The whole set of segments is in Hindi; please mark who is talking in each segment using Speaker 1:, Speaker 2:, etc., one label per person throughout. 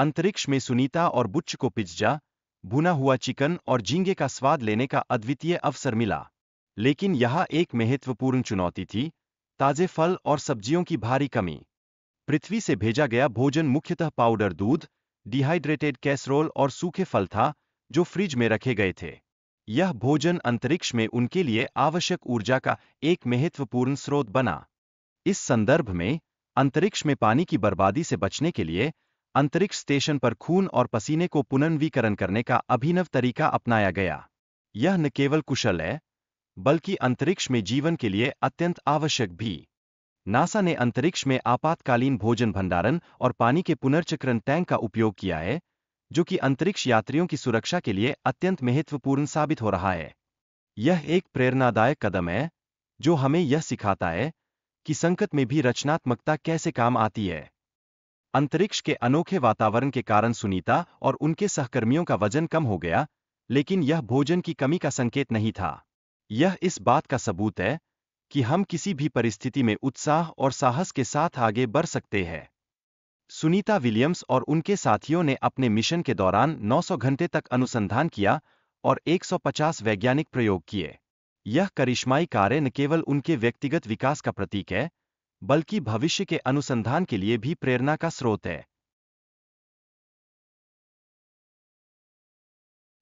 Speaker 1: अंतरिक्ष में सुनीता और बुच्च को पिज्जा, भुना हुआ चिकन और झींगे का स्वाद लेने का अद्वितीय अवसर मिला। लेकिन यहाँ एक महत्वपूर्ण चुनौती थी, ताजे फल और सब्जियों की भारी कमी। पृथ्वी से भेजा गया भोजन मुख्यतः पाउडर दूध, डिहाइड्रेटेड कैसरोल और सूखे फल था, जो फ्रिज में रखे गए थे। यह भोजन अंतरिक्ष में उनके लिए आवश्यक ऊर्जा का एक महत्वपूर्ण स्रोत बना। इस संदर्भ में, अंतरिक्ष में पानी की बर्बादी से बचने के लिए अंतरिक्ष स्टेशन पर खून और पसीने को पुनर्नवीकरण करने का अभिनव तरीका अपनाया गया। यह न केवल कुशल है, बल्कि अंतरिक्ष में जीवन के लिए अत्यंत आवश्यक भी। नासा ने अंतरिक्ष में आपातकालीन भोजन भंडारण और पानी के पुनर्चक्रण टैंक का उपयोग किया है, जो कि अंतरिक्ष यात्रियों की सुरक्षा के लिए अत्यंत महत्वपूर्ण साबित हो रहा है। यह एक प्रेरणादायक कदम है, जो हमें यह सिखाता है कि संकट में भी रचनात्मकता कैसे काम आती है। अंतरिक्ष के अनोखे वातावरण के कारण सुनीता और उनके सहकर्मियों का वजन कम हो गया, लेकिन यह भोजन की कमी का संकेत नहीं था। यह इस बात का सबूत है कि हम किसी भी परिस्थिति में उत्साह और साहस के साथ आगे बढ़ सकते हैं। सुनीता विलियम्स और उनके साथियों ने अपने मिशन के दौरान 900 घंटे तक अनुसंधान किया और 150 वैज्ञानिक प्रयोग किए। यह करिश्माई कार्य न केवल उनके व्यक्तिगत विकास का प्रतीक है, बल्कि भविष्य के अनुसंधान के लिए भी प्रेरणा का स्रोत है।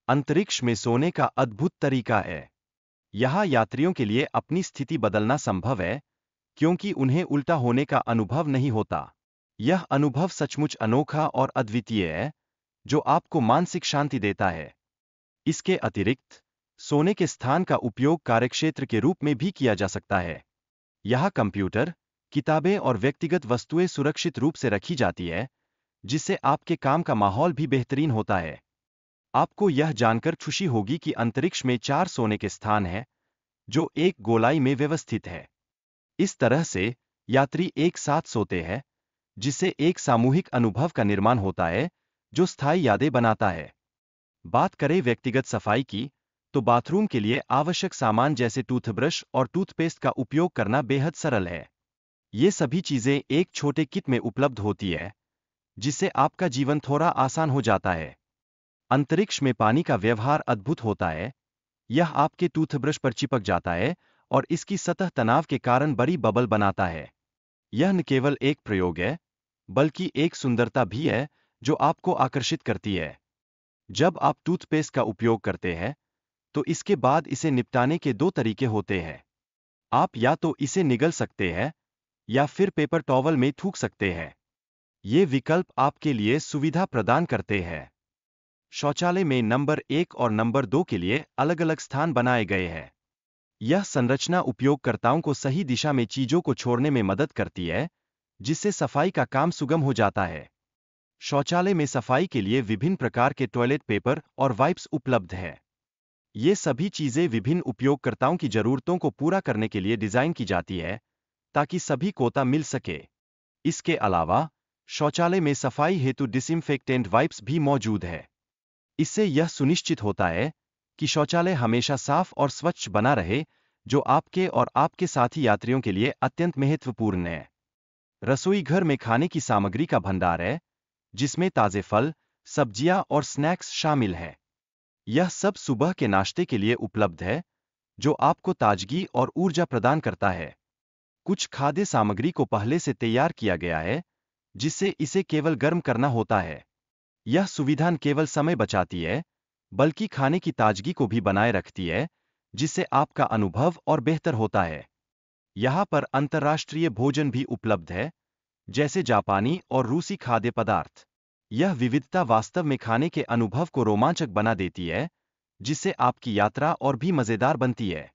Speaker 1: अंतरिक्ष में सोने का अद्भुत तरीका है। यहाँ यात्रियों के लिए अपनी स्थिति बदलना संभव है, क्योंकि उन्हें उल्टा होने का अनुभव नहीं होता। यह अनुभव सचमुच अनोखा और अद्वितीय है, जो आपको मानसिक शांति देता है। इसके अतिरिक्त, सोने के स्थान का उपयोग कार्यक्षेत्र के रूप में भी किया जा सकता है। यहाँ कंप्यूटर, किताबें और व्यक्तिगत वस्तुएं सुरक्षित रूप से रखी जाती है, जिससे आपके काम का माहौल भी बेहतरीन होता है। आपको यह जानकर खुशी होगी कि अंतरिक्ष में 4 सोने के स्थान हैं, जो एक गोलाई में व्यवस्थित है। इस तरह से यात्री एक साथ सोते हैं, जिससे एक सामूहिक अनुभव का निर्माण होता है, जो स्थायी यादें बनाता है। बात करें व्यक्तिगत सफाई की, तो बाथरूम के लिए आवश्यक सामान जैसे टूथब्रश और टूथपेस्ट का उपयोग करना बेहद सरल है। ये सभी चीजें एक छोटे किट में उपलब्ध होती है, जिससे आपका जीवन थोड़ा आसान हो जाता है। अंतरिक्ष में पानी का व्यवहार अद्भुत होता है। यह आपके टूथब्रश पर चिपक जाता है और इसकी सतह तनाव के कारण बड़ी बबल बनाता है। यह न केवल एक प्रयोग है, बल्कि एक सुंदरता भी है, जो आपको आकर्षित करती है। जब आप टूथपेस्ट का उपयोग करते हैं, तो इसके बाद इसे निपटाने के 2 तरीके होते हैं। आप या तो इसे निगल सकते हैं, या फिर पेपर टॉवल में थूक सकते हैं। ये विकल्प आपके लिए सुविधा प्रदान करते हैं। शौचालय में नंबर 1 और नंबर 2 के लिए अलग-अलग स्थान बनाए गए हैं। यह संरचना उपयोगकर्ताओं को सही दिशा में चीजों को छोड़ने में मदद करती है, जिससे सफाई का काम सुगम हो जाता है। शौचालय में सफाई के लिए विभिन्न प्रकार के टॉयलेट पेपर और वाइप्स उपलब्ध है। ये सभी चीजें विभिन्न उपयोगकर्ताओं की जरूरतों को पूरा करने के लिए डिजाइन की जाती है, ताकि सभी कोता मिल सके। इसके अलावा, शौचालय में सफाई हेतु डिसइंफेक्टेंट वाइप्स भी मौजूद है। इससे यह सुनिश्चित होता है कि शौचालय हमेशा साफ और स्वच्छ बना रहे, जो आपके और आपके साथी यात्रियों के लिए अत्यंत महत्वपूर्ण है। रसोई घर में खाने की सामग्री का भंडार है, जिसमें ताजे फल, सब्जियां और स्नैक्स शामिल हैं। यह सब सुबह के नाश्ते के लिए उपलब्ध है, जो आपको ताजगी और ऊर्जा प्रदान करता है। कुछ खाद्य सामग्री को पहले से तैयार किया गया है, जिससे इसे केवल गर्म करना होता है। यह सुविधा न केवल समय बचाती है, बल्कि खाने की ताजगी को भी बनाए रखती है, जिससे आपका अनुभव और बेहतर होता है। यहाँ पर अंतर्राष्ट्रीय भोजन भी उपलब्ध है, जैसे जापानी और रूसी खाद्य पदार्थ। यह विविधता वास्तव में खाने के अनुभव को रोमांचक बना देती है, जिससे आपकी यात्रा और भी मजेदार बनती है।